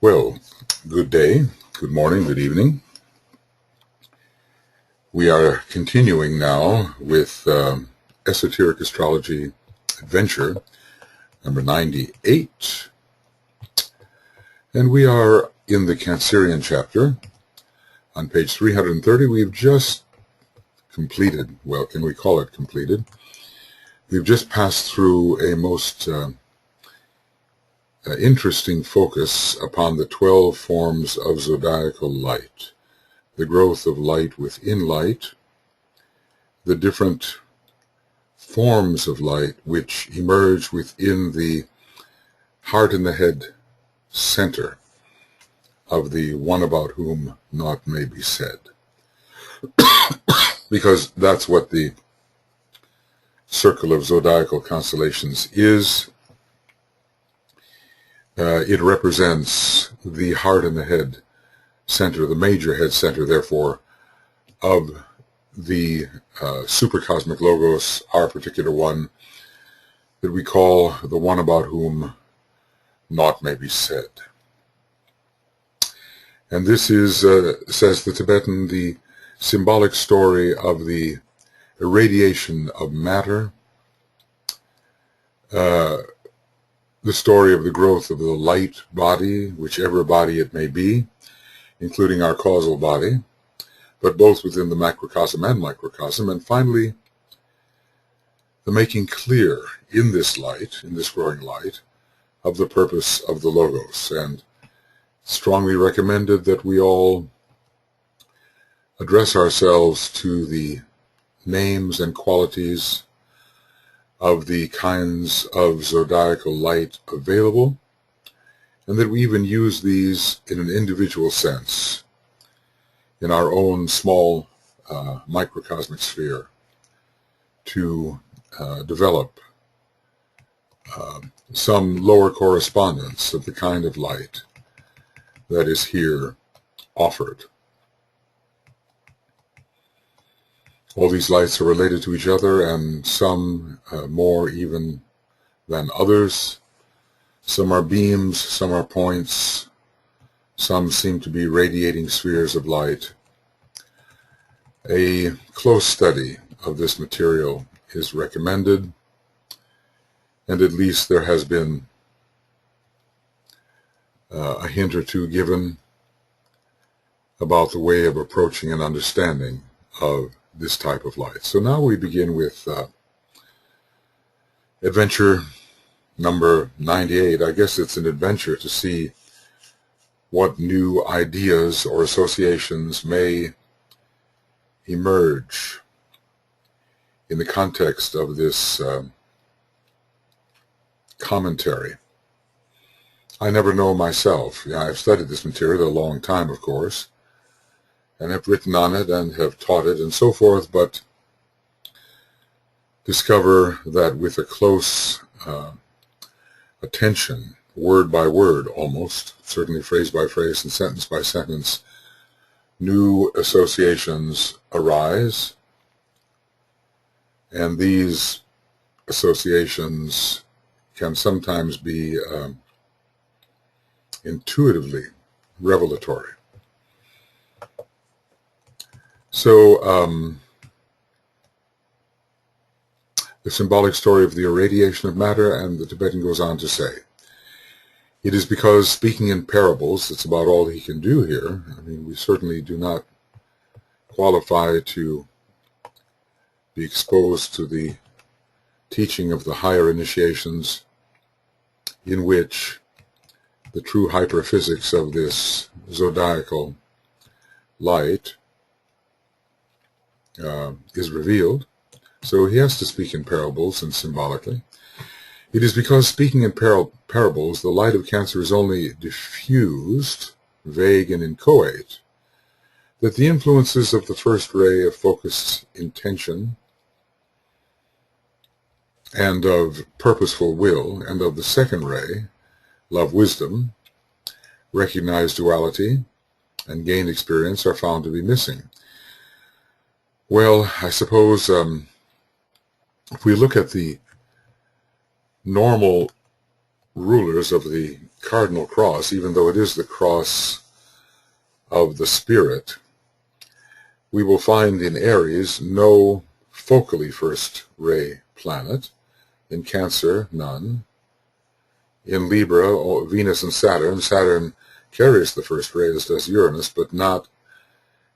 Well, good day, good morning, good evening. We are continuing now with Esoteric Astrology Adventure, number 98. And we are in the Cancerian chapter. On page 330, we've just completed, well, can we call it completed? We've just passed through a most interesting focus upon the 12 forms of zodiacal light, the growth of light within light, the different forms of light which emerge within the heart and the head center of the one about whom naught may be said. Because that's what the circle of zodiacal constellations is. It represents the heart and the head center, the major head center, therefore, of the supercosmic logos, our particular one, that we call the one about whom naught may be said. And this is, says the Tibetan, the symbolic story of the irradiation of matter, the story of the growth of the light body, whichever body it may be, including our causal body, but both within the macrocosm and microcosm, and finally, the making clear in this light, in this growing light, of the purpose of the logos, and strongly recommended that we all address ourselves to the names and qualities of the kinds of zodiacal light available, and that we even use these in an individual sense in our own small microcosmic sphere to develop some lower correspondence of the kind of light that is here offered. All these lights are related to each other, and some more even than others. Some are beams, some are points, some seem to be radiating spheres of light. A close study of this material is recommended, and at least there has been a hint or two given about the way of approaching and understanding of this type of light. So now we begin with adventure number 98. I guess it's an adventure to see what new ideas or associations may emerge in the context of this commentary. I never know myself. I've studied this material a long time, of course, and have written on it and have taught it and so forth, but discover that with a close attention, word by word almost, certainly phrase by phrase and sentence by sentence, new associations arise, and these associations can sometimes be intuitively revelatory. So, the symbolic story of the irradiation of matter, and the Tibetan goes on to say, it is because speaking in parables, it's about all he can do here. I mean, we certainly do not qualify to be exposed to the teaching of the higher initiations in which the true hyperphysics of this zodiacal light is revealed. So he has to speak in parables and symbolically. It is because speaking in parables, the light of Cancer is only diffused, vague and inchoate, that the influences of the first ray of focused intention and of purposeful will, and of the second ray, love wisdom, recognize duality, and gain experience, are found to be missing. Well, I suppose if we look at the normal rulers of the cardinal cross, even though it is the cross of the spirit, we will find in Aries no focally first ray planet, in Cancer none, in Libra Venus and Saturn. Saturn carries the first ray, as does Uranus, but not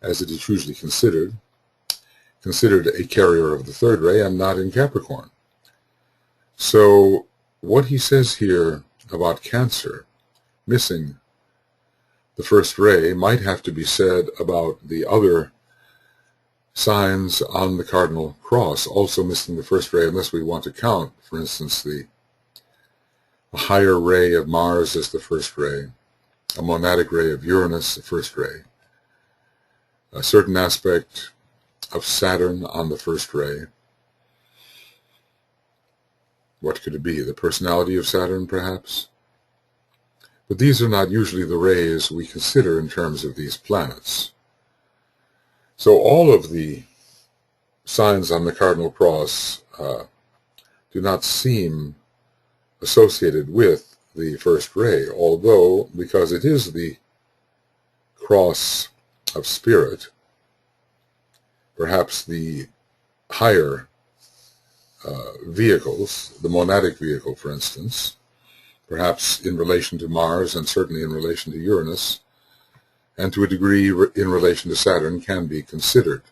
as it is usually considered a carrier of the third ray, and not in Capricorn. So what he says here about Cancer missing the first ray might have to be said about the other signs on the cardinal cross also missing the first ray, unless we want to count, for instance, the higher ray of Mars as the first ray, a monadic ray of Uranus, the first ray, a certain aspect of Saturn on the first ray. What could it be? The personality of Saturn, perhaps? But these are not usually the rays we consider in terms of these planets. So all of the signs on the cardinal cross do not seem associated with the first ray, although, because it is the cross of spirit, perhaps the higher vehicles, the monadic vehicle, for instance, perhaps in relation to Mars and certainly in relation to Uranus, and to a degree in relation to Saturn, can be considered.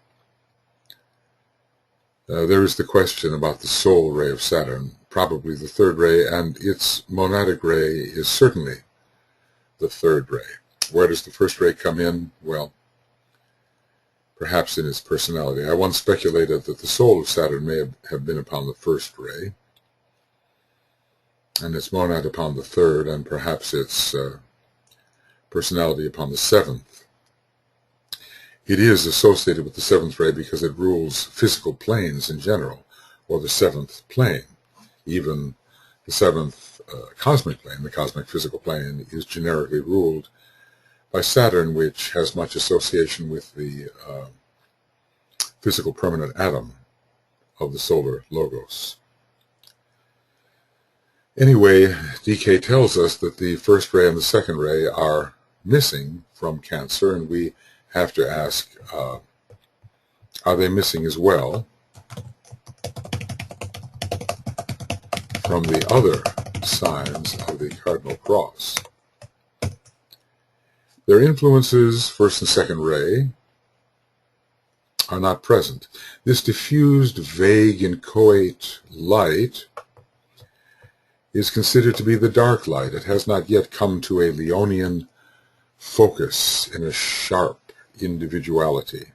There is the question about the soul ray of Saturn, probably the third ray, and its monadic ray is certainly the third ray. Where does the first ray come in? Well, perhaps in its personality. I once speculated that the soul of Saturn may have been upon the first ray, and its monad upon the third, and perhaps its personality upon the seventh. It is associated with the seventh ray because it rules physical planes in general, or the seventh plane. Even the seventh cosmic plane, the cosmic physical plane, is generically ruled by Saturn, which has much association with the physical permanent atom of the solar logos. Anyway, DK tells us that the first ray and the second ray are missing from Cancer, and we have to ask, are they missing as well from the other signs of the cardinal cross? Their influences, first and second ray, are not present. This diffused, vague, inchoate light is considered to be the dark light. It has not yet come to a Leonian focus in a sharp individuality.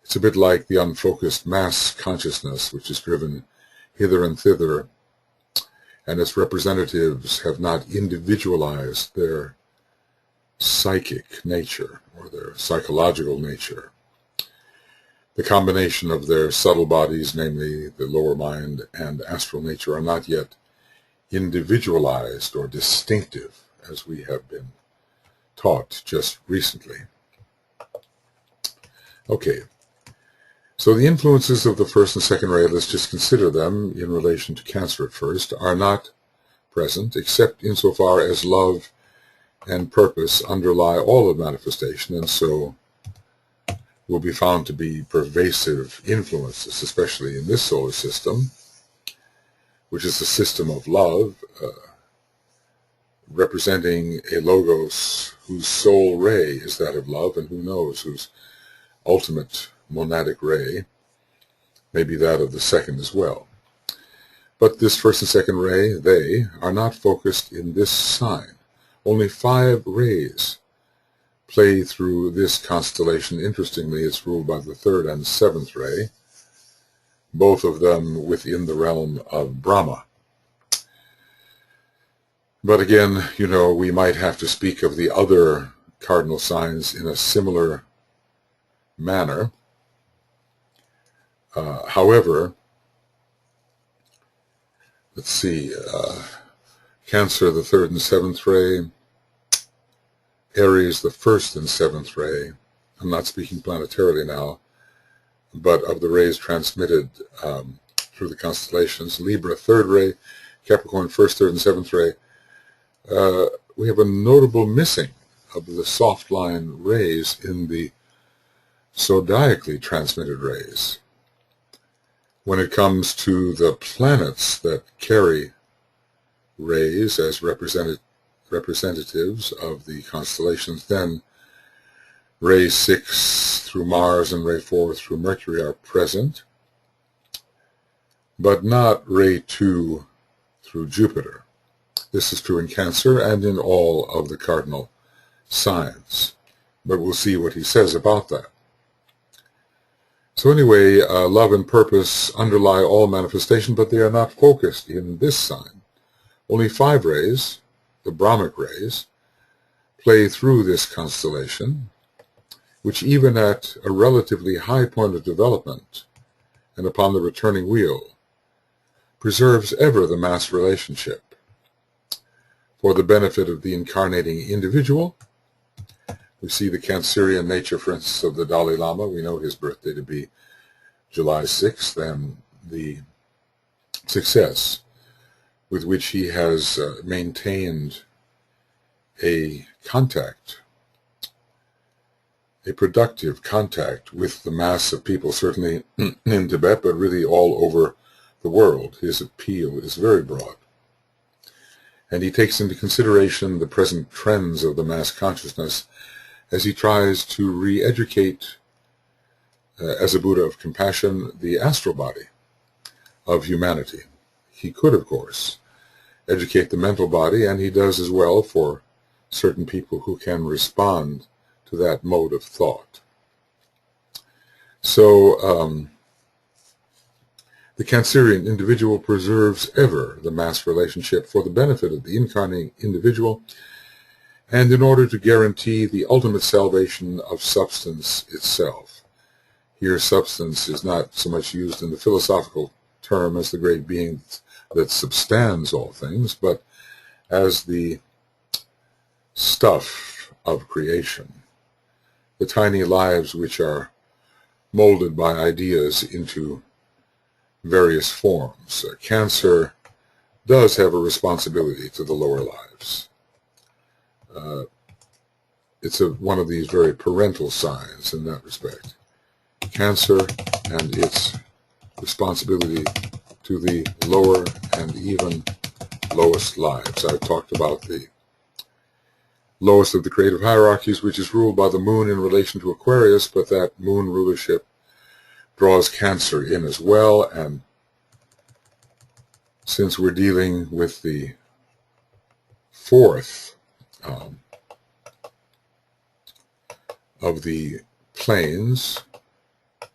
It's a bit like the unfocused mass consciousness, which is driven hither and thither, and its representatives have not individualized their psychic nature or their psychological nature. The combination of their subtle bodies, namely the lower mind and astral nature, are not yet individualized or distinctive, as we have been taught just recently. Okay, so the influences of the first and second ray, let's just consider them in relation to Cancer at first, are not present, except insofar as love and purpose underlie all of manifestation, and so will be found to be pervasive influences, especially in this solar system, which is the system of love, representing a logos whose sole ray is that of love, and who knows, whose ultimate monadic ray may be that of the second as well. But this first and second ray, they are not focused in this sign. Only 5 rays play through this constellation. Interestingly, it's ruled by the third and seventh ray, both of them within the realm of Brahma. But again, you know, we might have to speak of the other cardinal signs in a similar manner. However, let's see, Cancer, the third and seventh ray, Aries, the first and seventh ray. I'm not speaking planetarily now, but of the rays transmitted through the constellations. Libra, third ray, Capricorn, first, third, and seventh ray. we have a notable missing of the soft line rays in the zodiacally transmitted rays. When it comes to the planets that carry rays as representatives of the constellations, then ray 6 through Mars and ray 4 through Mercury are present, but not ray 2 through Jupiter. This is true in Cancer and in all of the cardinal signs, but we'll see what he says about that. So anyway, love and purpose underlie all manifestation, but they are not focused in this sign. Only 5 rays, the Brahmic rays, play through this constellation, which even at a relatively high point of development and upon the returning wheel, preserves ever the mass relationship. For the benefit of the incarnating individual, we see the Cancerian nature, for instance, of the Dalai Lama. We know his birthday to be July 6th, and the success with which he has maintained a contact, a productive contact with the mass of people, certainly in Tibet, but really all over the world. His appeal is very broad. And he takes into consideration the present trends of the mass consciousness as he tries to re-educate, as a Buddha of compassion, the astral body of humanity. He could, of course, educate the mental body, and he does as well for certain people who can respond to that mode of thought. So the Cancerian individual preserves ever the mass relationship for the benefit of the incarnating individual, and in order to guarantee the ultimate salvation of substance itself. Here, substance is not so much used in the philosophical term as the great being that substands all things, but as the stuff of creation, the tiny lives which are molded by ideas into various forms. Cancer does have a responsibility to the lower lives. It's one of these very parental signs in that respect. Cancer and its responsibility to the lower and even lowest lives. I've talked about the lowest of the creative hierarchies, which is ruled by the moon in relation to Aquarius, but that moon rulership draws Cancer in as well, and since we're dealing with the fourth of the planes,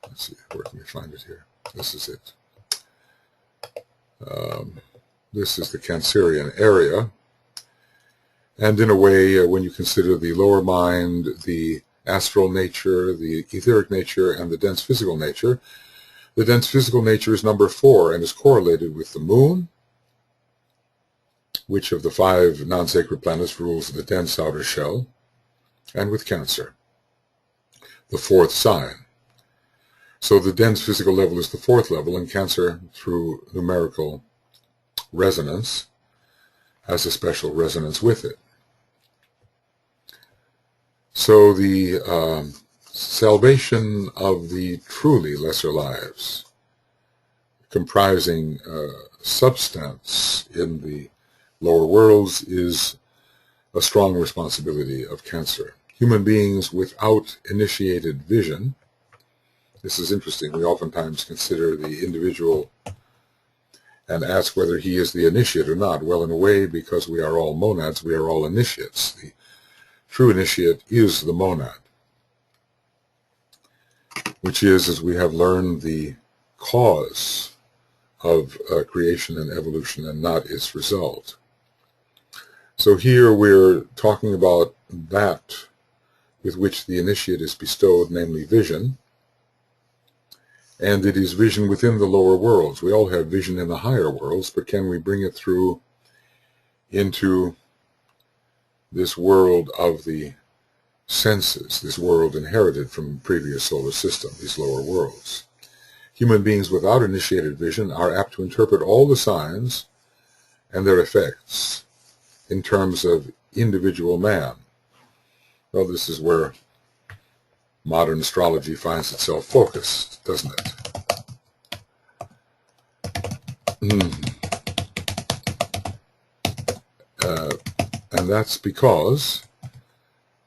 let's see, where can we find it here? This is it. This is the Cancerian area, and in a way, when you consider the lower mind, the astral nature, the etheric nature, and the dense physical nature, the dense physical nature is number 4 and is correlated with the moon, which of the 5 non-sacred planets rules the dense outer shell, and with Cancer, the 4th sign. So the dense physical level is the 4th level, and Cancer, through numerical resonance, has a special resonance with it. So the salvation of the truly lesser lives, comprising substance in the lower worlds, is a strong responsibility of Cancer. Human beings without initiated vision, this is interesting, we oftentimes consider the individual and ask whether he is the initiate or not. Well, in a way, because we are all monads, we are all initiates. The true initiate is the monad, which is, as we have learned, the cause of creation and evolution and not its result. So here we're talking about that with which the initiate is bestowed, namely vision, and it is vision within the lower worlds. We all have vision in the higher worlds, but can we bring it through into this world of the senses, this world inherited from previous solar system, these lower worlds? Human beings without initiated vision are apt to interpret all the signs and their effects in terms of individual man. Well, this is where modern astrology finds itself focused, doesn't it? And that's because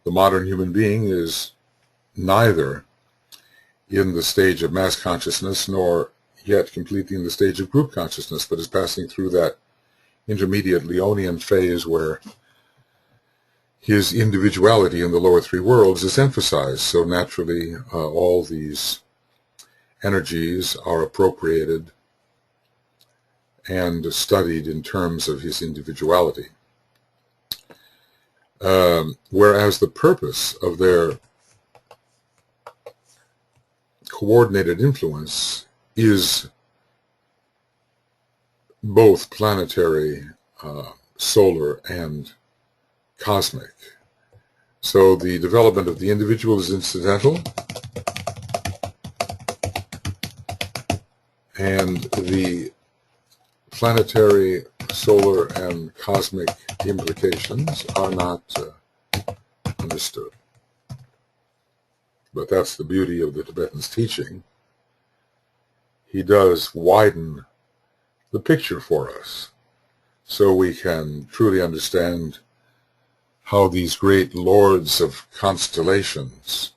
the modern human being is neither in the stage of mass consciousness nor yet completely in the stage of group consciousness, but is passing through that intermediate Leonian phase where his individuality in the lower three worlds is emphasized. So naturally, all these energies are appropriated and studied in terms of his individuality. Whereas the purpose of their coordinated influence is both planetary, solar, and cosmic. So the development of the individual is incidental, and the planetary, solar, and cosmic implications are not understood. But that's the beauty of the Tibetan's teaching. He does widen the picture for us so we can truly understand how these great lords of constellations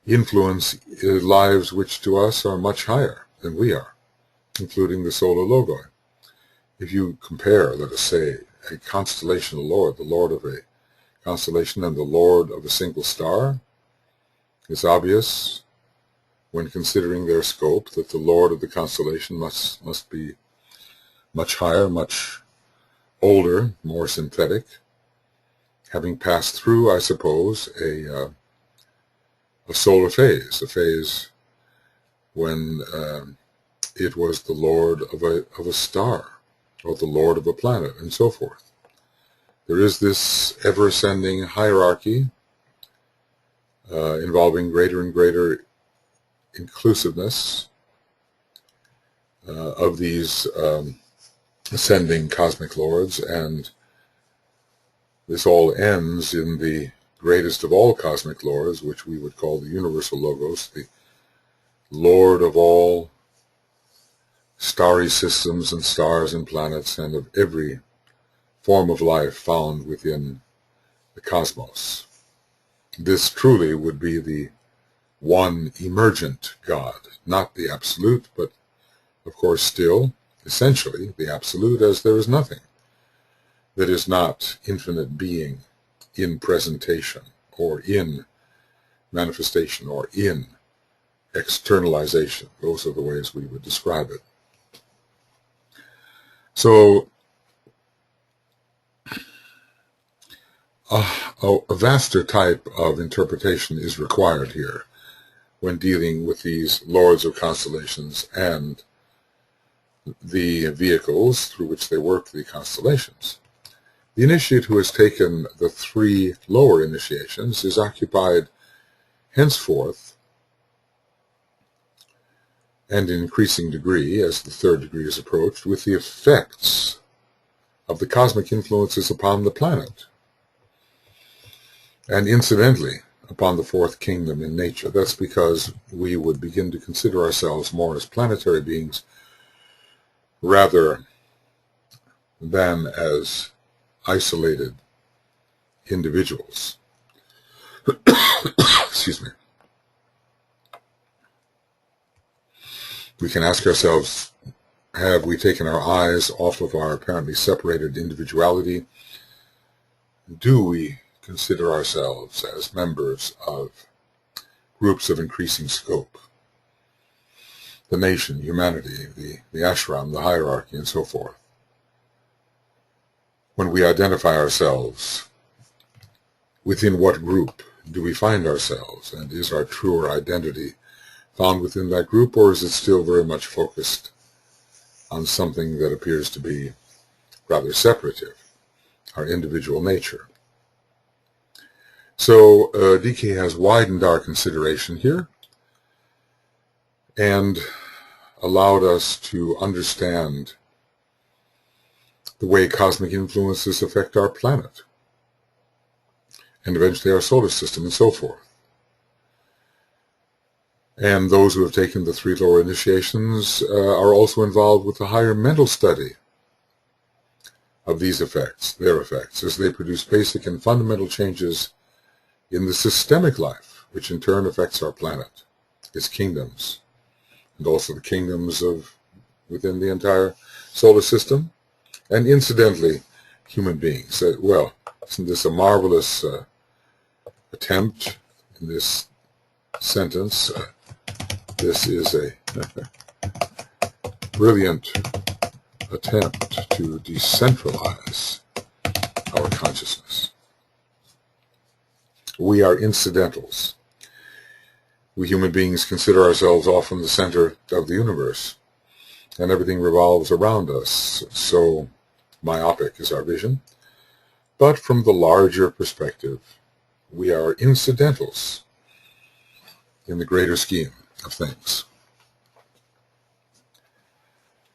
influence lives which to us are much higher than we are, including the solar logoi. If you compare, let us say, a constellation lord, the lord of a constellation, and the lord of a single star, it's obvious, when considering their scope, that the lord of the constellation must be much higher, much older, more synthetic, having passed through, I suppose, a solar phase, a phase when it was the lord of a star, or the lord of a planet, and so forth. There is this ever-ascending hierarchy involving greater and greater inclusiveness of these ascending cosmic lords, and this all ends in the greatest of all cosmic lords, which we would call the universal logos, the lord of all starry systems and stars and planets, and of every form of life found within the cosmos. This truly would be the one emergent God, not the absolute, but of course still, essentially, the absolute, as there is nothing that is not infinite being in presentation, or in manifestation, or in externalization. Those are the ways we would describe it. So, a vaster type of interpretation is required here when dealing with these lords of constellations and the vehicles through which they work the constellations. The initiate who has taken the three lower initiations is occupied henceforth, and in increasing degree as the third degree is approached, with the effects of the cosmic influences upon the planet, and incidentally upon the fourth kingdom in nature. That's because we would begin to consider ourselves more as planetary beings rather than as isolated individuals. Excuse me. We can ask ourselves, have we taken our eyes off of our apparently separated individuality? Do we consider ourselves as members of groups of increasing scope? The nation, humanity, the ashram, the hierarchy, and so forth. When we identify ourselves, within what group do we find ourselves? And is our truer identity found within that group, or is it still very much focused on something that appears to be rather separative, our individual nature? So DK has widened our consideration here and allowed us to understand the way cosmic influences affect our planet, and eventually our solar system, and so forth. And those who have taken the 3 lower initiations are also involved with the higher mental study of these effects, their effects, as they produce basic and fundamental changes in the systemic life, which in turn affects our planet, its kingdoms, and also the kingdoms of within the entire solar system, and incidentally, human beings. Well, isn't this a marvelous attempt in this sentence? This is a brilliant attempt to decentralize our consciousness. We are incidentals. We human beings consider ourselves often the center of the universe, and everything revolves around us. So myopic is our vision. But from the larger perspective, we are incidentals in the greater scheme of things.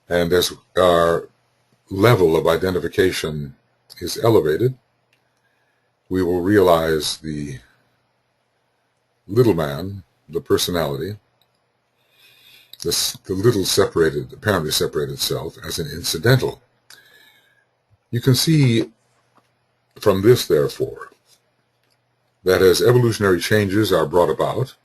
And as our level of identification is elevated, we will realize the little man, the personality, the little separated, apparently separated self, as an incidental. You can see from this, therefore, that as evolutionary changes are brought about,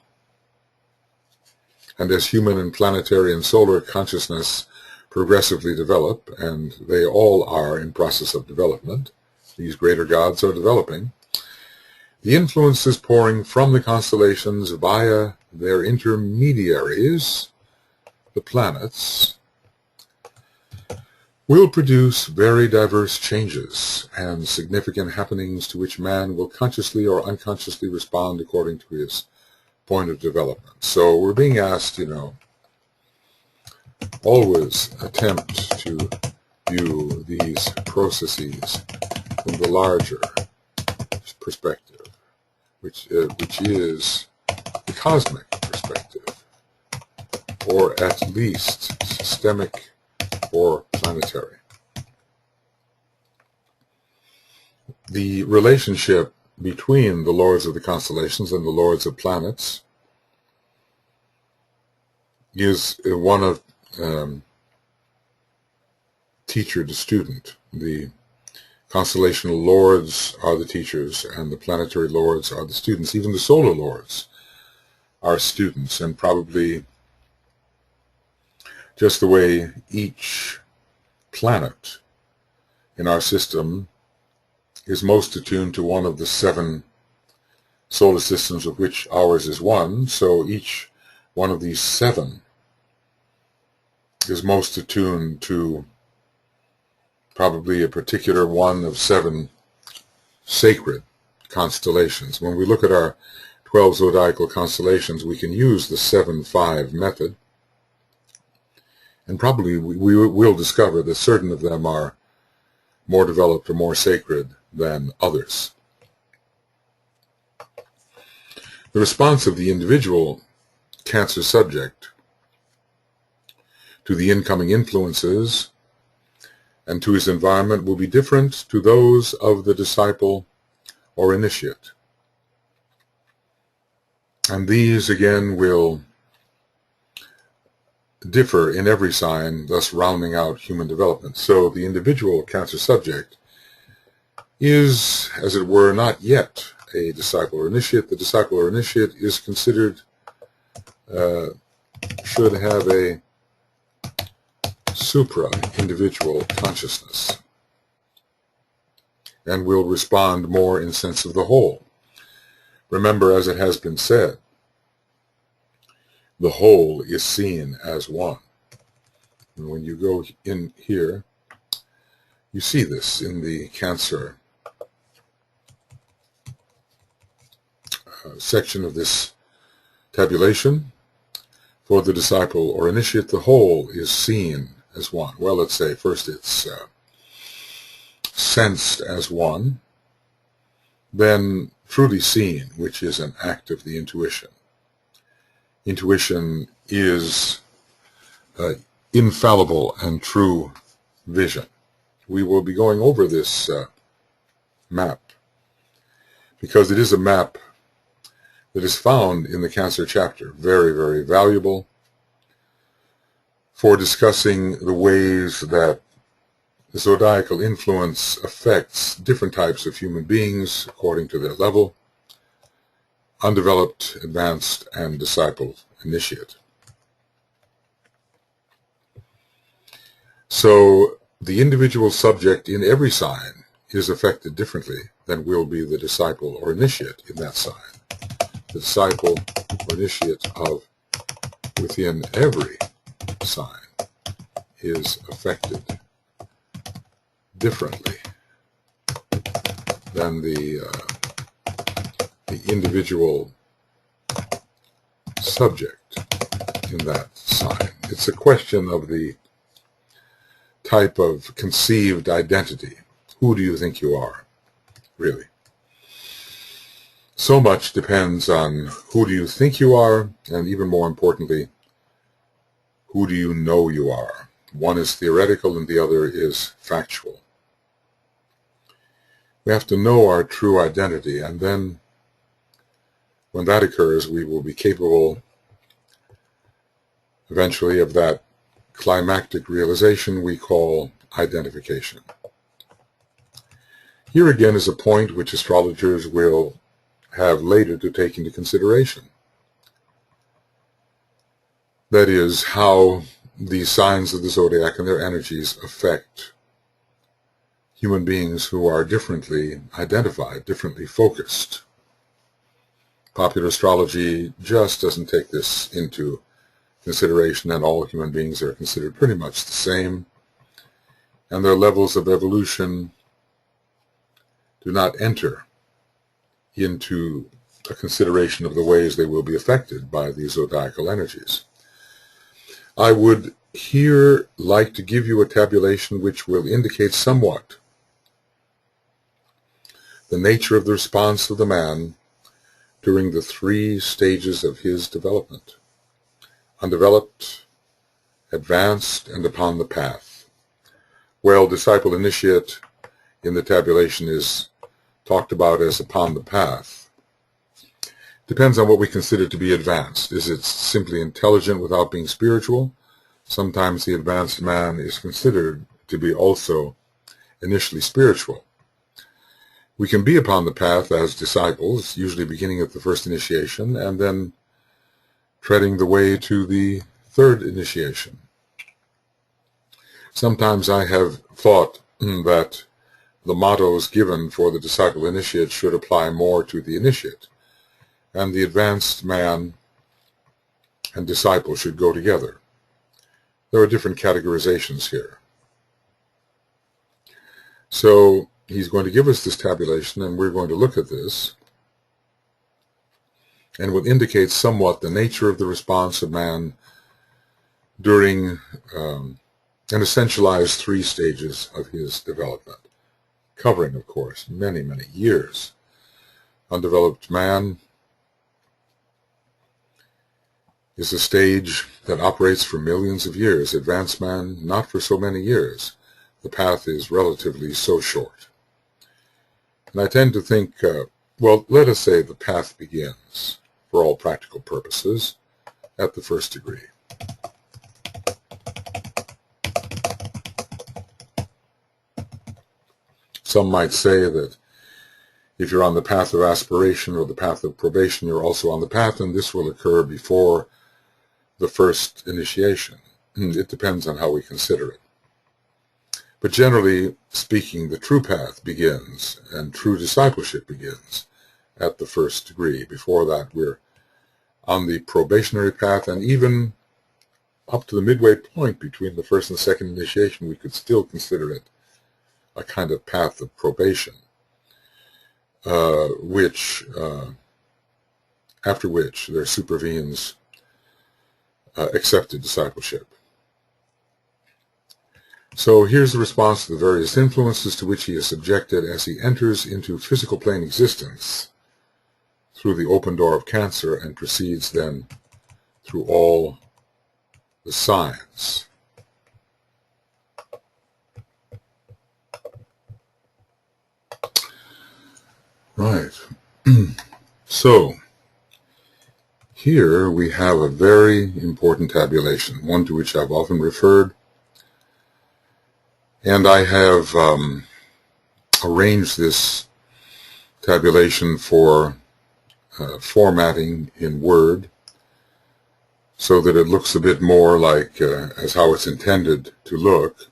and as human and planetary and solar consciousness progressively develop, and they all are in process of development, these greater gods are developing, the influences pouring from the constellations via their intermediaries, the planets, will produce very diverse changes and significant happenings to which man will consciously or unconsciously respond according to his point of development. So we're being asked, always attempt to view these processes from the larger perspective, which is the cosmic perspective, or at least systemic or planetary. The relationship between the lords of the constellations and the lords of planets is one of teacher to student. The constellational lords are the teachers, and the planetary lords are the students. Even the solar lords are students, and probably just the way each planet in our system is most attuned to one of the 7 solar systems of which ours is one, so each one of these 7 is most attuned to probably a particular one of 7 sacred constellations. When we look at our 12 zodiacal constellations, we can use the 7-5 method, and probably we will discover that certain of them are more developed or more sacred than others. The response of the individual Cancer subject to the incoming influences and to his environment will be different to those of the disciple or initiate. And these again will differ in every sign, thus rounding out human development. So the individual Cancer subject is, as it were, not yet a disciple or initiate. The disciple or initiate is considered, should have a supra-individual consciousness and will respond more in sense of the whole. Remember, as it has been said, the whole is seen as one. And when you go in here, you see this in the Cancer section of this tabulation. For the disciple or initiate, the whole is seen as one. Well, let's say first it's sensed as one, then truly seen, which is an act of the intuition. Intuition is infallible and true vision. we will be going over this map, because it is a map that is found in the Cancer chapter. Very, very valuable for discussing the ways that the zodiacal influence affects different types of human beings according to their level: undeveloped, advanced, and disciple, initiate. So the individual subject in every sign is affected differently than will be the disciple or initiate in that sign. The disciple or initiate of within every sign is affected differently than the individual subject in that sign. It's a question of the type of conceived identity. Who do you think you are, really? So much depends on who do you think you are, and even more importantly, who do you know you are? One is theoretical and the other is factual. We have to know our true identity, and then when that occurs, we will be capable eventually of that climactic realization we call identification. Here again is a point which astrologers will have later to take into consideration. That is, how the signs of the zodiac and their energies affect human beings who are differently identified, differently focused. Popular astrology just doesn't take this into consideration, and all human beings are considered pretty much the same, and their levels of evolution do not enter into a consideration of the ways they will be affected by these zodiacal energies. I would here like to give you a tabulation which will indicate somewhat the nature of the response of the man during the 3 stages of his development: undeveloped, advanced, and upon the path. Well, disciple initiate in the tabulation is talked about as upon the path. Depends on what we consider to be advanced. Is it simply intelligent without being spiritual? Sometimes the advanced man is considered to be also initially spiritual. We can be upon the path as disciples, usually beginning at the first initiation, and then treading the way to the 3rd initiation. Sometimes I have thought that the mottos given for the disciple initiate should apply more to the initiate, and the advanced man and disciple should go together. There are different categorizations here. So he's going to give us this tabulation, and we're going to look at this, and will indicate somewhat the nature of the response of man during an essentialized 3 stages of his development, covering, of course, many, many years. Undeveloped man is a stage that operates for millions of years. Advanced man, not for so many years. The path is relatively so short. And I tend to think, well, let us say the path begins, for all practical purposes, at the 1st degree. Some might say that if you're on the path of aspiration or the path of probation, you're also on the path, and this will occur before the 1st initiation. It depends on how we consider it. But generally speaking, the true path begins, and true discipleship begins at the 1st degree. Before that, we're on the probationary path, and even up to the midway point between the 1st and 2nd initiation, we could still consider it a kind of path of probation, after which there supervenes accepted discipleship. So here's the response to the various influences to which he is subjected as he enters into physical plane existence through the open door of Cancer, and proceeds then through all the signs. Right. So, here we have a very important tabulation, one to which I've often referred, and I have arranged this tabulation for formatting in Word so that it looks a bit more like as how it's intended to look.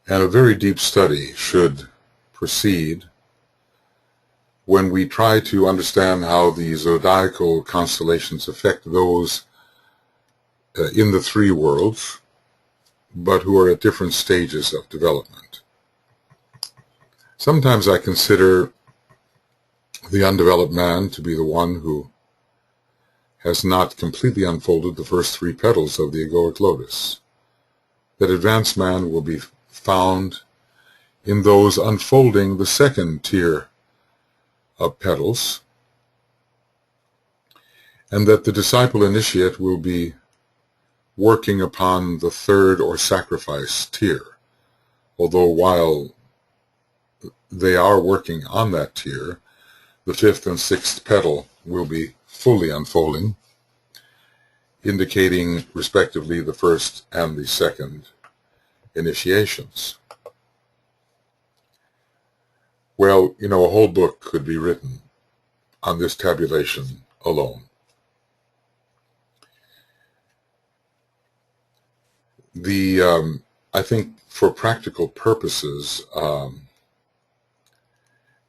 And a very deep study should proceed when we try to understand how the zodiacal constellations affect those in the three worlds, but who are at different stages of development. Sometimes I consider the undeveloped man to be the one who has not completely unfolded the first three petals of the egoic lotus. That advanced man will be found in those unfolding the second tier of petals, and that the disciple initiate will be working upon the third or sacrifice tier, although while they are working on that tier, the fifth and sixth petal will be fully unfolding, indicating respectively the first and the second initiations. Well, you know, a whole book could be written on this tabulation alone. I think for practical purposes,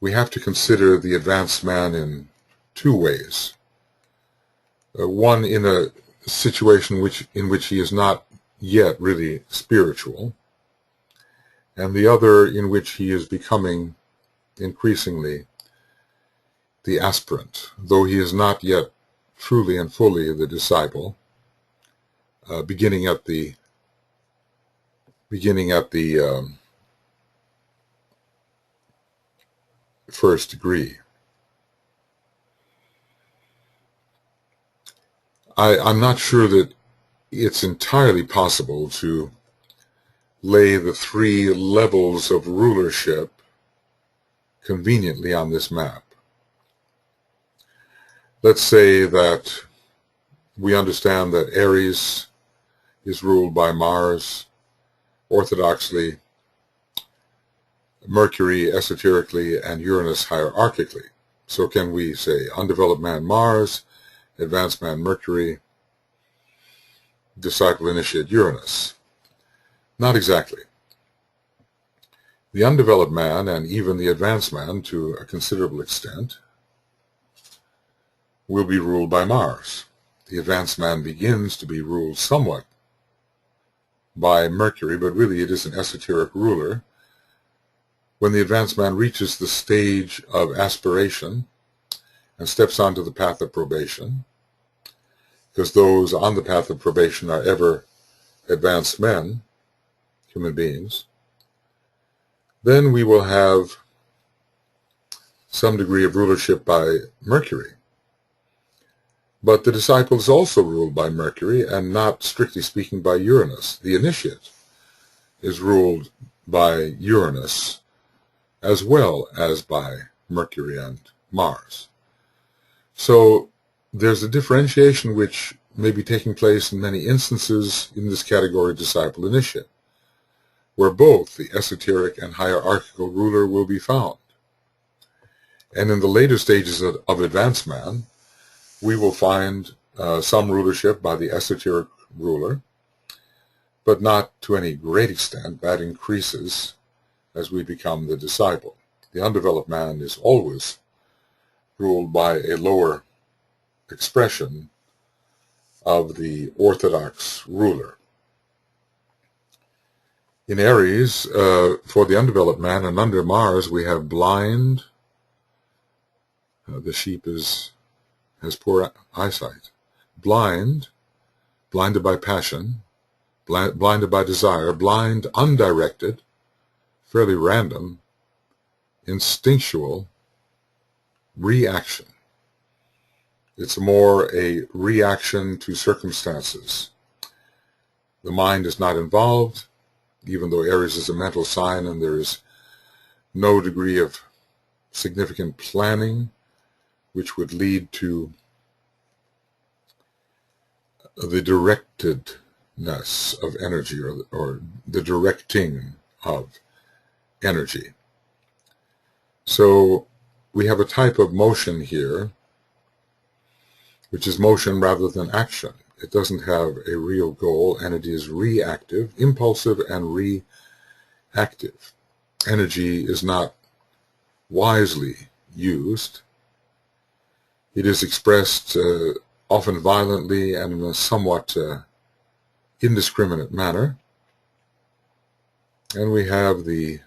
we have to consider the advanced man in two ways. One in a situation in which he is not yet really spiritual, and the other in which he is becoming increasingly the aspirant, though he is not yet truly and fully the disciple, beginning at the first degree. I'm not sure that it's entirely possible to lay the three levels of rulership conveniently on this map. Let's say that we understand that Aries is ruled by Mars, orthodoxly, Mercury esoterically, and Uranus hierarchically. So can we say undeveloped man Mars, advanced man Mercury, disciple initiate Uranus? Not exactly. The undeveloped man, and even the advanced man to a considerable extent, will be ruled by Mars. The advanced man begins to be ruled somewhat by Mercury, but really it is an esoteric ruler. When the advanced man reaches the stage of aspiration and steps onto the path of probation, because those on the path of probation are ever advanced men, human beings, then we will have some degree of rulership by Mercury. But the disciple is also ruled by Mercury and not, strictly speaking, by Uranus. The initiate is ruled by Uranus as well as by Mercury and Mars. So there's a differentiation which may be taking place in many instances in this category disciple initiate, where both the esoteric and hierarchical ruler will be found. And in the later stages of advanced man, we will find some rulership by the esoteric ruler, but not to any great extent. That increases as we become the disciple. The undeveloped man is always ruled by a lower expression of the orthodox ruler. In Aries, for the undeveloped man and under Mars, we have blind. The sheep has poor eyesight. Blinded by passion, blinded by desire, blind, undirected, fairly random, instinctual reaction. It's more a reaction to circumstances. The mind is not involved, even though Aries is a mental sign and there is no degree of significant planning, which would lead to the directedness of energy, or the directing of energy. So we have a type of motion here, which is motion rather than action. It doesn't have a real goal, and it is reactive, impulsive, and reactive. Energy is not wisely used. It is expressed often violently and in a somewhat indiscriminate manner. And we have the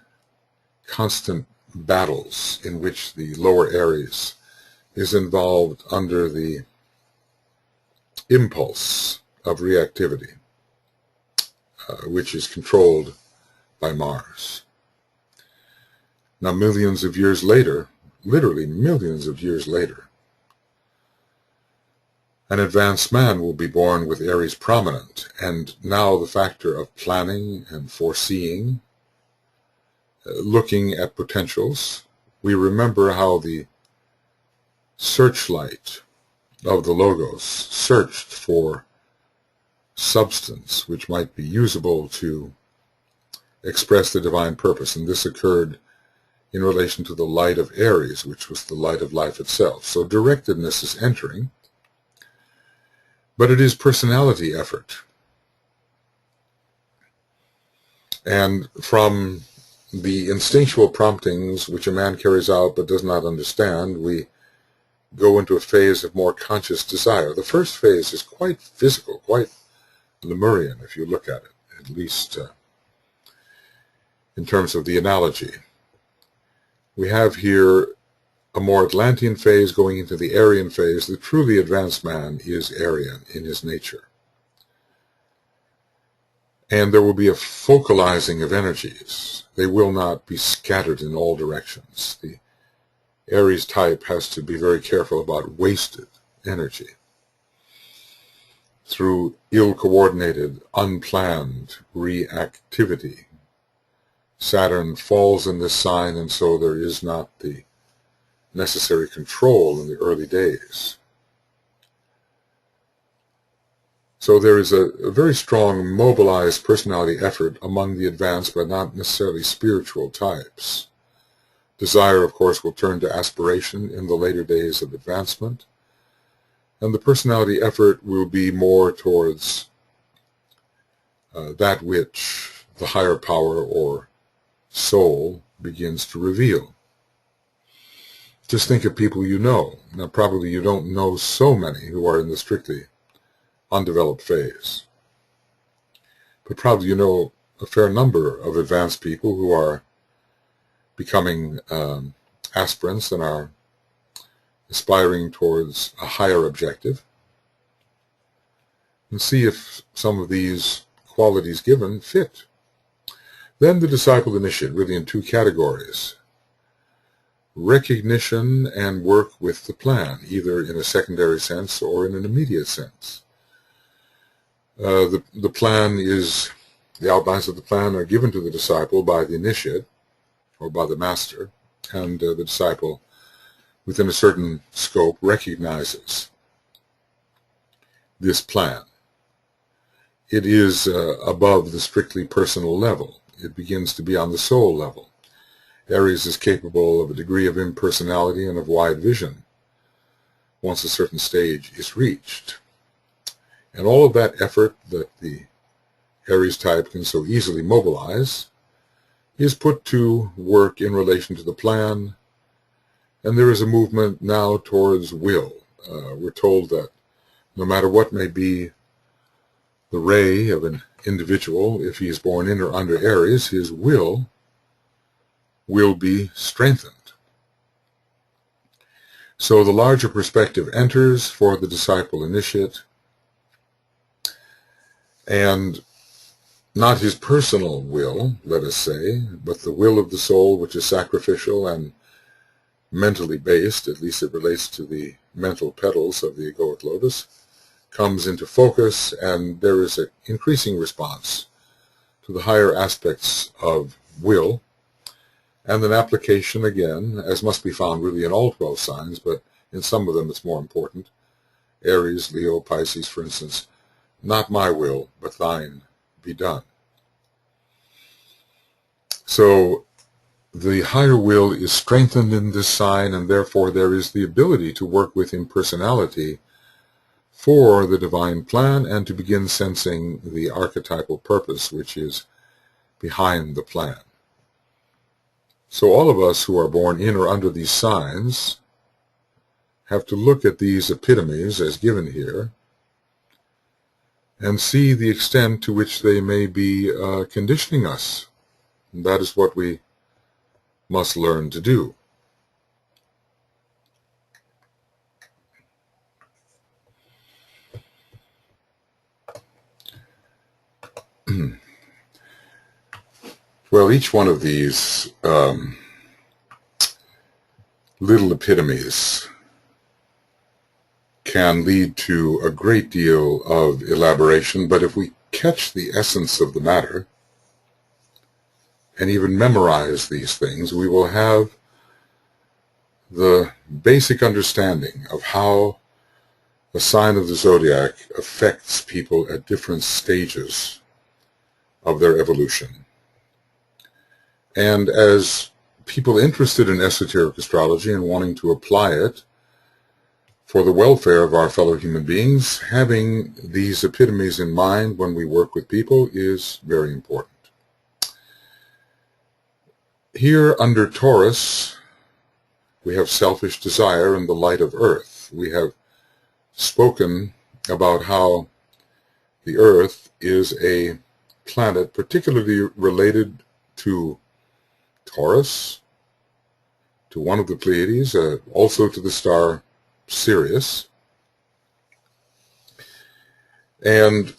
constant battles in which the lower Aries is involved under the impulse of reactivity, which is controlled by Mars. Now, millions of years later, literally millions of years later, an advanced man will be born with Aries prominent, and now the factor of planning and foreseeing, looking at potentials. We remember how the searchlight of the Logos searched for substance which might be usable to express the divine purpose, and this occurred in relation to the light of Aries, which was the light of life itself. So directedness is entering, but it is personality effort. And from the instinctual promptings which a man carries out but does not understand, we go into a phase of more conscious desire. The first phase is quite physical, quite Lemurian, if you look at it, at least in terms of the analogy. We have here a more Atlantean phase going into the Aryan phase. The truly advanced man is Aryan in his nature. And there will be a focalizing of energies. They will not be scattered in all directions. The Aries type has to be very careful about wasted energy through ill-coordinated, unplanned reactivity. Saturn falls in this sign, and so there is not the necessary control in the early days. So there is a very strong mobilized personality effort among the advanced, but not necessarily spiritual types. Desire, of course, will turn to aspiration in the later days of advancement, and the personality effort will be more towards that which the higher power or soul begins to reveal. Just think of people you know. Now, probably you don't know so many who are in the strictly undeveloped phase, but probably you know a fair number of advanced people who are becoming aspirants and are aspiring towards a higher objective, and see if some of these qualities given fit. Then the disciple initiate, really in two categories: recognition and work with the plan, either in a secondary sense or in an immediate sense. The plan is, the outlines of the plan are given to the disciple by the initiate, or by the master, and the disciple, within a certain scope, recognizes this plan. It is above the strictly personal level. It begins to be on the soul level. Aries is capable of a degree of impersonality and of wide vision once a certain stage is reached. And all of that effort that the Aries type can so easily mobilize is put to work in relation to the plan, and there is a movement now towards will. We're told that no matter what may be the ray of an individual, if he is born in or under Aries, his will be strengthened. So the larger perspective enters for the disciple initiate, and not his personal will, let us say, but the will of the soul, which is sacrificial and mentally based, at least it relates to the mental petals of the egoic lotus, comes into focus, and there is an increasing response to the higher aspects of will, and then application again, as must be found really in all 12 signs, but in some of them it's more important. Aries, Leo, Pisces, for instance, not my will, but thine be done. So the higher will is strengthened in this sign, and therefore there is the ability to work with impersonality for the divine plan and to begin sensing the archetypal purpose which is behind the plan. So all of us who are born in or under these signs have to look at these epitomes as given here and see the extent to which they may be conditioning us. And that is what we must learn to do. Well, each one of these little epitomes can lead to a great deal of elaboration, but if we catch the essence of the matter and even memorize these things, we will have the basic understanding of how the sign of the zodiac affects people at different stages of their evolution. And as people interested in esoteric astrology and wanting to apply it for the welfare of our fellow human beings, having these epitomes in mind when we work with people is very important. Here under Taurus, we have selfish desire and the light of earth. We have spoken about how the earth is a planet particularly related to Taurus, to one of the Pleiades, also to the star Sirius. And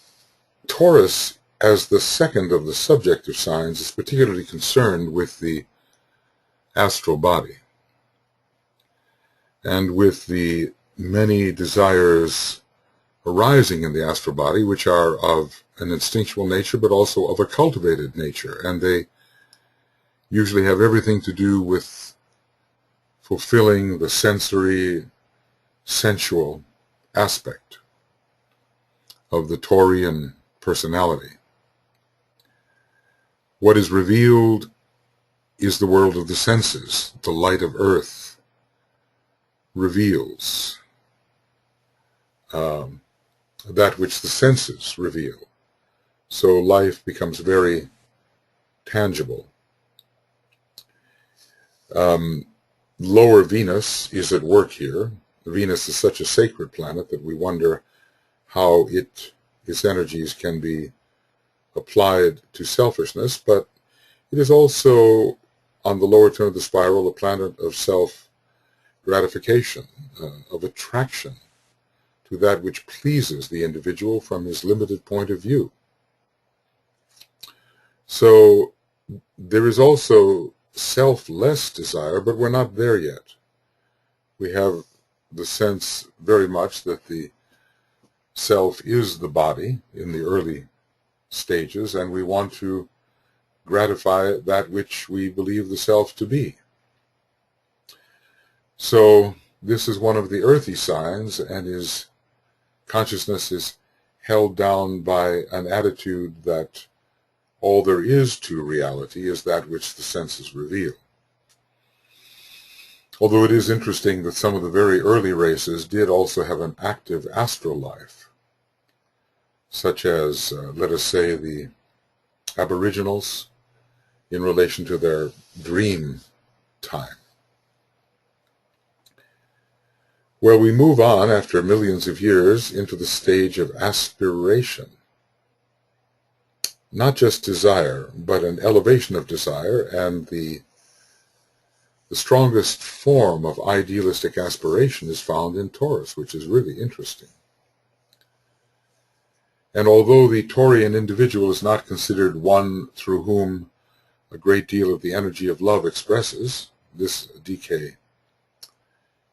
Taurus, as the second of the subjective signs, is particularly concerned with the astral body and with the many desires arising in the astral body, which are of an instinctual nature, but also of a cultivated nature. And they usually have everything to do with fulfilling the sensory, sensual aspect of the Taurian personality. What is revealed is the world of the senses. The light of earth reveals that which the senses reveal. So life becomes very tangible. Lower Venus is at work here. Venus is such a sacred planet that we wonder how its energies can be applied to selfishness, but it is also, on the lower turn of the spiral, a planet of self-gratification, of attraction to that which pleases the individual from his limited point of view. So there is also selfless desire, but we're not there yet. We have the sense very much that the self is the body in the early stages, and we want to gratify that which we believe the self to be. So this is one of the earthy signs, and his consciousness is held down by an attitude that all there is to reality is that which the senses reveal. Although it is interesting that some of the very early races did also have an active astral life, such as, let us say, the Aboriginals in relation to their dream time. Well, we move on after millions of years into the stage of aspiration. Not just desire, but an elevation of desire, and the strongest form of idealistic aspiration is found in Taurus, which is really interesting. And although the Taurian individual is not considered one through whom a great deal of the energy of love expresses, this DK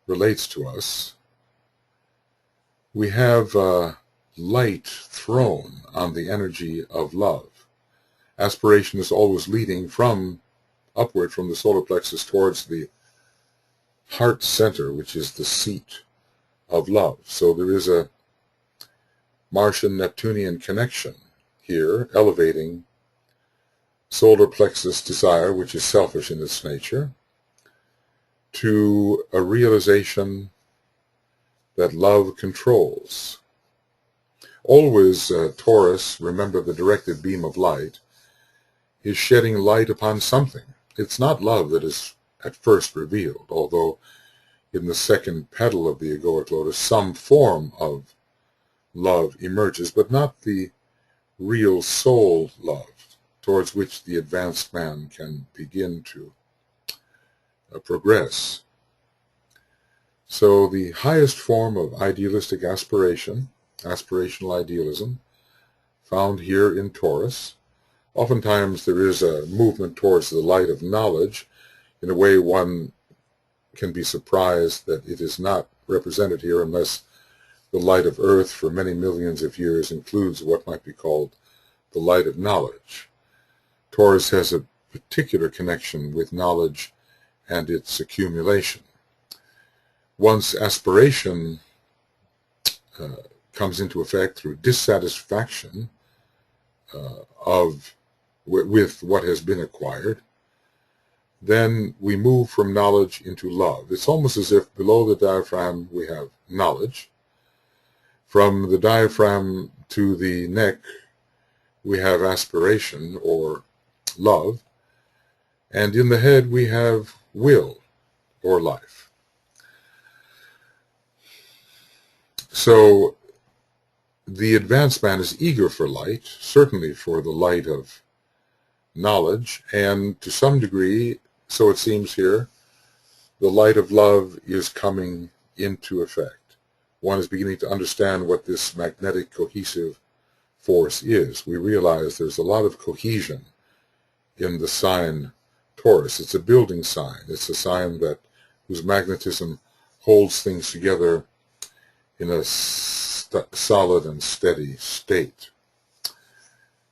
relates to us, we have light thrown on the energy of love. Aspiration is always leading from upward from the solar plexus towards the heart center, which is the seat of love. So there is a Martian-Neptunian connection here, elevating solar plexus desire, which is selfish in its nature, to a realization that love controls. Always, Taurus, remember the directed beam of light, is shedding light upon something. It's not love that is at first revealed, although in the second petal of the egoic lotus some form of love emerges, but not the real soul love towards which the advanced man can begin to progress. So the highest form of idealistic aspiration, aspirational idealism, found here in Taurus. Oftentimes there is a movement towards the light of knowledge. In a way, one can be surprised that it is not represented here unless the light of earth for many millions of years includes what might be called the light of knowledge. Taurus has a particular connection with knowledge and its accumulation. Once aspiration comes into effect through dissatisfaction with what has been acquired, then we move from knowledge into love. It's almost as if below the diaphragm we have knowledge. From the diaphragm to the neck we have aspiration or love, and in the head we have will or life. So the advanced man is eager for light, certainly for the light of knowledge, and to some degree, so it seems here, the light of love is coming into effect. One is beginning to understand what this magnetic cohesive force is. We realize there's a lot of cohesion in the sign Taurus. It's a building sign. It's a sign whose magnetism holds things together in a solid and steady state.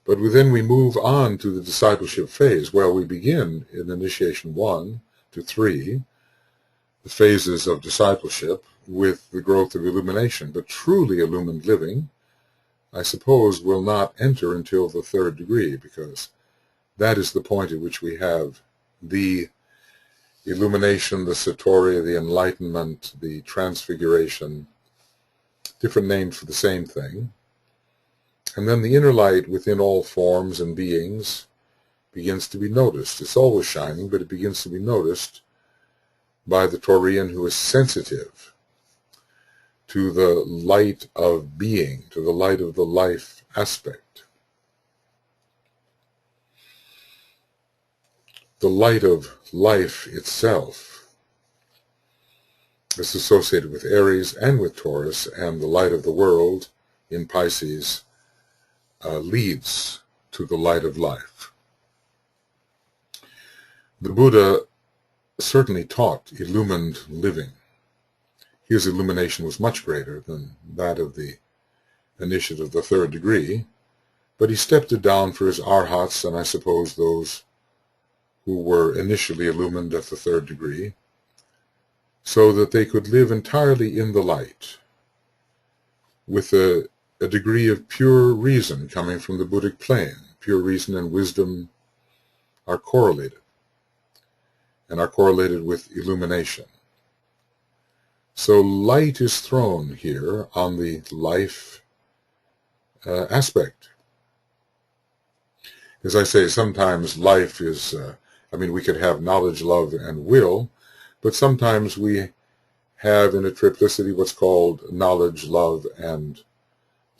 But then we move on to the discipleship phase, where we begin in initiation 1 to 3, the phases of discipleship, with the growth of illumination. But truly illumined living, I suppose, will not enter until the 3rd degree, because that is the point at which we have the illumination, the satori, the enlightenment, the transfiguration, different names for the same thing. And then the inner light within all forms and beings begins to be noticed. It's always shining, but it begins to be noticed by the Taurian who is sensitive to the light of being, to the light of the life aspect. The light of life itself is associated with Aries and with Taurus, and the light of the world in Pisces leads to the light of life. The Buddha certainly taught illumined living. His illumination was much greater than that of the initiate of the 3rd degree, but he stepped it down for his arhats, and I suppose those who were initially illumined at the 3rd degree, so that they could live entirely in the light, with a degree of pure reason coming from the Buddhic plane. Pure reason and wisdom are correlated, and are correlated with illumination. So light is thrown here on the life aspect. As I say, sometimes life is, we could have knowledge, love, and will, but sometimes we have in a triplicity what's called knowledge, love, and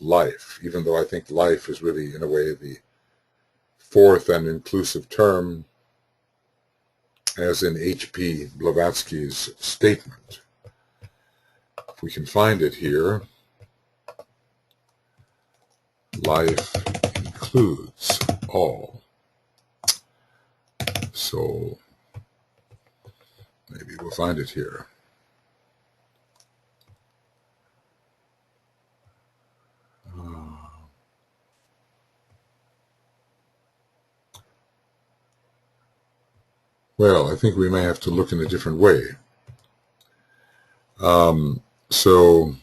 life, even though I think life is really, in a way, the 4th and inclusive term, as in H.P. Blavatsky's statement. If we can find it here, life includes all. So maybe we'll find it here. Well, I think we may have to look in a different way. So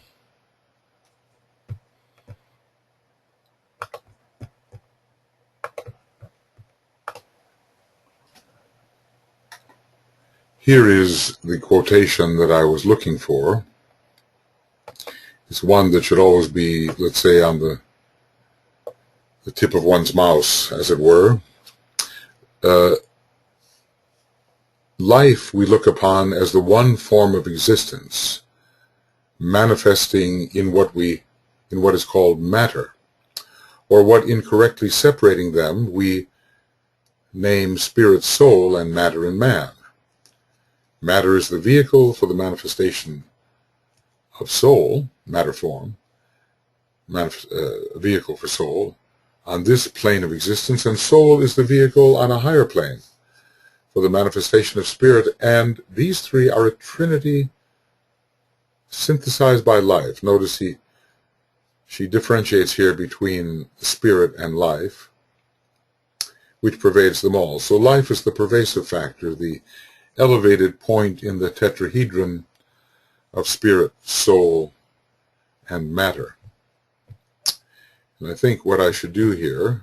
here is the quotation that I was looking for. It's one that should always be, let's say, on the tip of one's mouse, as it were. Life we look upon as the one form of existence manifesting in what is called matter, or what, incorrectly separating them, we name spirit, soul, and matter in man. Matter is the vehicle for the manifestation of soul, matter form, vehicle for soul, on this plane of existence, and soul is the vehicle on a higher plane for the manifestation of spirit, and these three are a trinity synthesized by life. Notice she differentiates here between spirit and life, which pervades them all. So life is the pervasive factor, the elevated point in the tetrahedron of spirit, soul, and matter. And I think what I should do here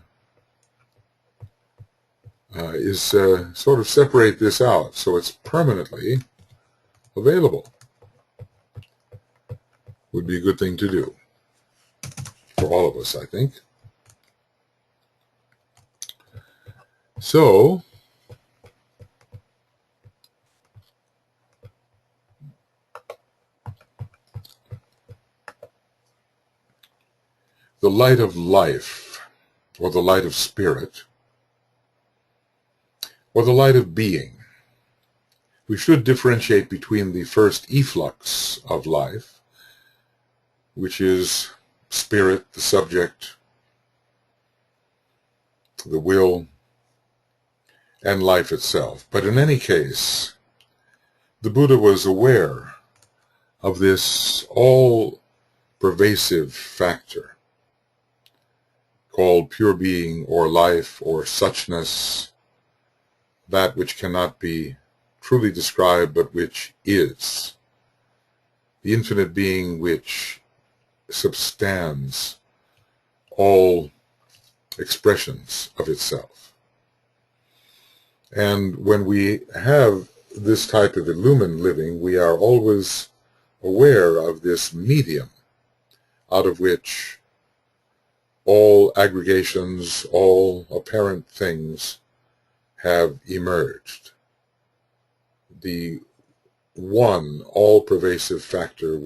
is sort of separate this out so it's permanently available. Would be a good thing to do for all of us, I think. So, the light of life, or the light of spirit, or the light of being. We should differentiate between the first efflux of life, which is spirit, the subject, the will, and life itself. But in any case, the Buddha was aware of this all-pervasive factor called pure being, or life, or suchness, that which cannot be truly described but which is, the infinite being which substands all expressions of itself. And when we have this type of illumined living, we are always aware of this medium out of which all aggregations, all apparent things have emerged. The one all-pervasive factor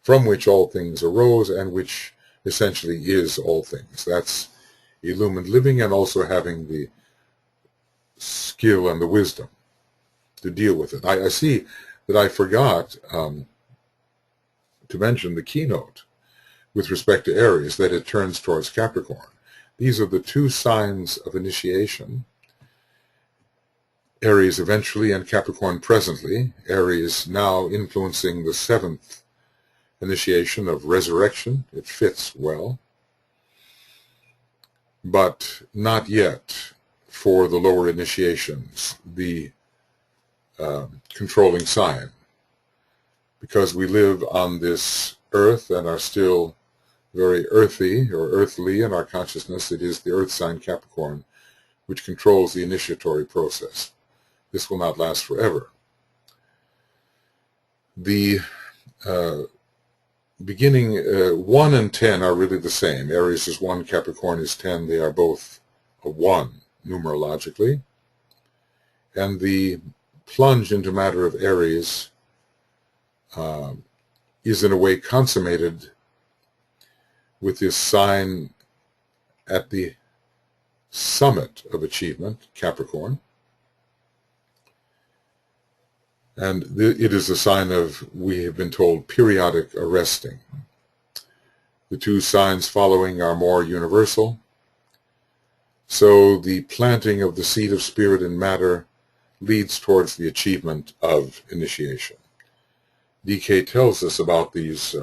from which all things arose, and which essentially is all things. That's illumined living, and also having the skill and the wisdom to deal with it. I see that I forgot to mention the keynote with respect to Aries, that it turns towards Capricorn. These are the two signs of initiation. Aries eventually and Capricorn presently. Aries now influencing the seventh initiation of resurrection. It fits well. But not yet for the lower initiations, the controlling sign. Because we live on this earth and are still very earthy or earthly in our consciousness, it is the earth sign Capricorn which controls the initiatory process. This will not last forever. The beginning 1 and 10 are really the same. Aries is 1, Capricorn is 10. They are both a 1 numerologically. And the plunge into matter of Aries is in a way consummated with this sign at the summit of achievement, Capricorn. And it is a sign of, we have been told, periodic arresting. The two signs following are more universal. So the planting of the seed of spirit in matter leads towards the achievement of initiation. DK tells us about these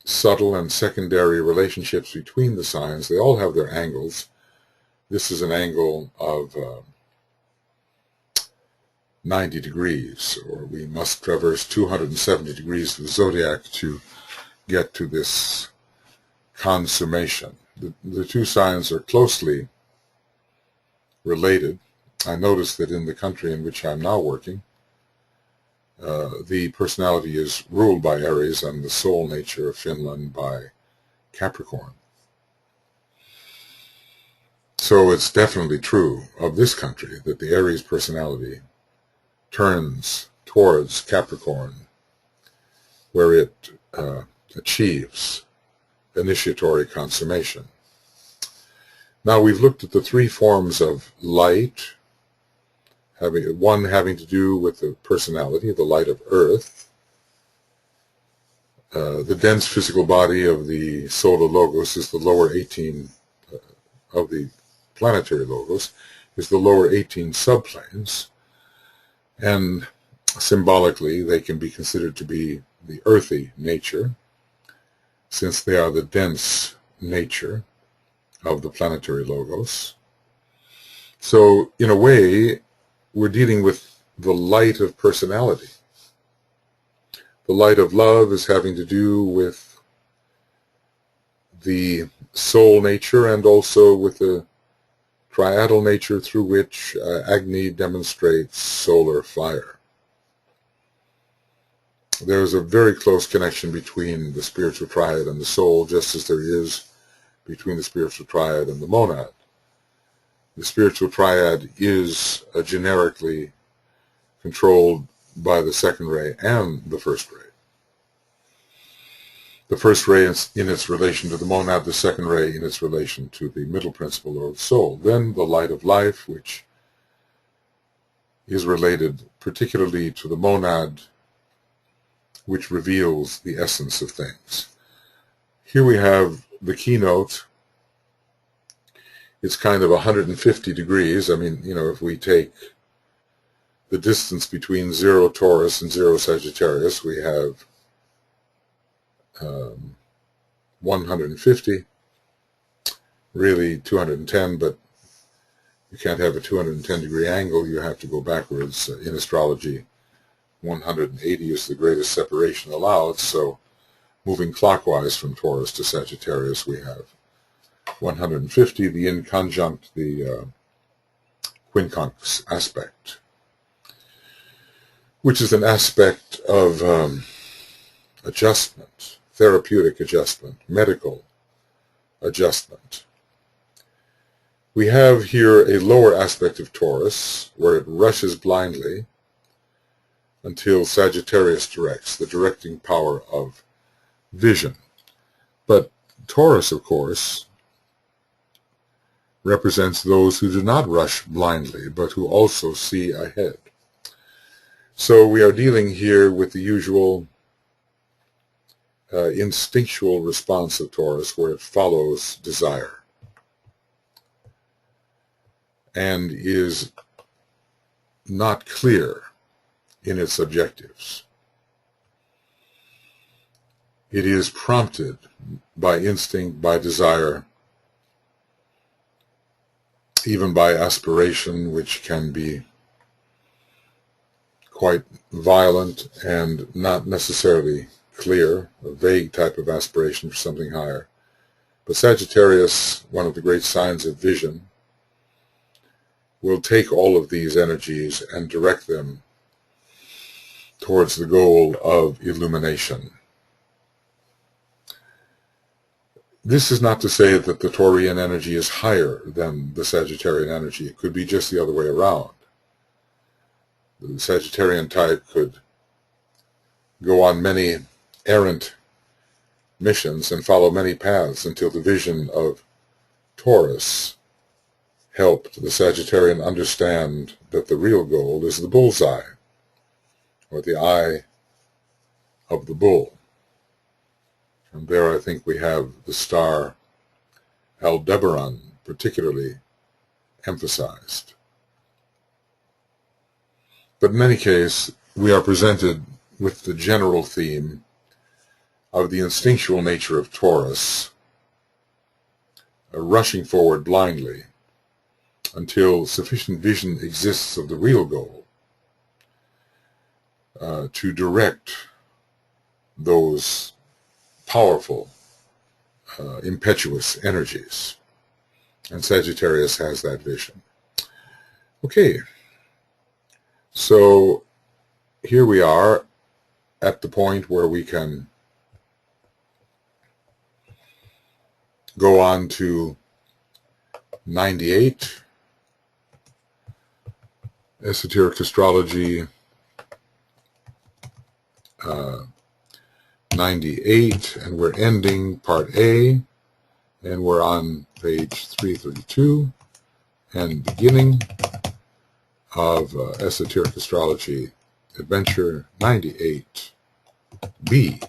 subtle and secondary relationships between the signs. They all have their angles, This is an angle of 90 degrees, or we must traverse 270 degrees of the zodiac to get to this consummation. The two signs are closely related. I noticed that in the country in which I'm now working, the personality is ruled by Aries and the soul nature of Finland by Capricorn. So it's definitely true of this country that the Aries personality turns towards Capricorn, where it achieves initiatory consummation. Now we've looked at the three forms of light, one having to do with the personality, the light of Earth. The dense physical body of the solar logos is the lower 18 of the planetary logos, is the lower 18 subplanes, and symbolically they can be considered to be the earthy nature, since they are the dense nature of the planetary logos. So in a way, we're dealing with the light of personality. The light of love is having to do with the soul nature and also with the triadal nature through which Agni demonstrates solar fire. There's a very close connection between the spiritual triad and the soul, just as there is between the spiritual triad and the monad. The spiritual triad is generically controlled by the second ray and the first ray. The first ray in its relation to the monad, the second ray in its relation to the middle principle or the soul. Then the light of life, which is related particularly to the monad, which reveals the essence of things. Here we have the keynote. It's kind of 150 degrees. I mean, you know, if we take the distance between 0 Taurus and 0 Sagittarius, we have 150, really 210, but you can't have a 210 degree angle. You have to go backwards. In astrology, 180 is the greatest separation allowed, so moving clockwise from Taurus to Sagittarius, we have 150, the inconjunct, the quincunx aspect, which is an aspect of adjustment, therapeutic adjustment, medical adjustment. We have here a lower aspect of Taurus, where it rushes blindly until Sagittarius directs, the directing power of vision. But Taurus, of course, represents those who do not rush blindly, but who also see ahead. So we are dealing here with the usual instinctual response of Taurus, where it follows desire and is not clear in its objectives. It is prompted by instinct, by desire, even by aspiration, which can be quite violent and not necessarily clear, a vague type of aspiration for something higher. But Sagittarius, one of the great signs of vision, will take all of these energies and direct them towards the goal of illumination. This is not to say that the Taurian energy is higher than the Sagittarian energy. It could be just the other way around. The Sagittarian type could go on many errant missions and follow many paths until the vision of Taurus helped the Sagittarian understand that the real goal is the bullseye, or the eye of the bull. And there I think we have the star Aldebaran particularly emphasized. But in any case, we are presented with the general theme of the instinctual nature of Taurus, rushing forward blindly until sufficient vision exists of the real goal to direct those powerful, impetuous energies. And Sagittarius has that vision. Okay, so here we are at the point where we can go on to 98, Esoteric Astrology 98, and we're ending Part A, and we're on page 332, and beginning of Esoteric Astrology Adventure 98B,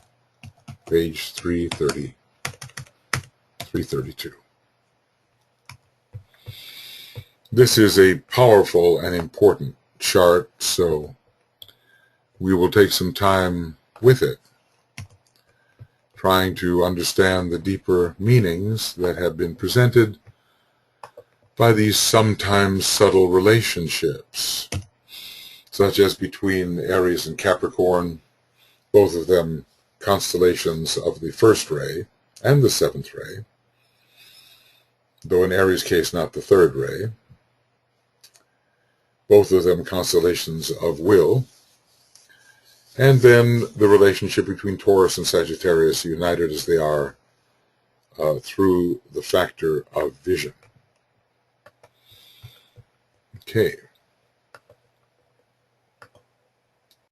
page 332. This is a powerful and important chart, so we will take some time with it, trying to understand the deeper meanings that have been presented by these sometimes subtle relationships, such as between Aries and Capricorn, both of them constellations of the first ray and the seventh ray, though in Aries' case not the third ray, both of them constellations of will, and then the relationship between Taurus and Sagittarius, united as they are through the factor of vision. Okay.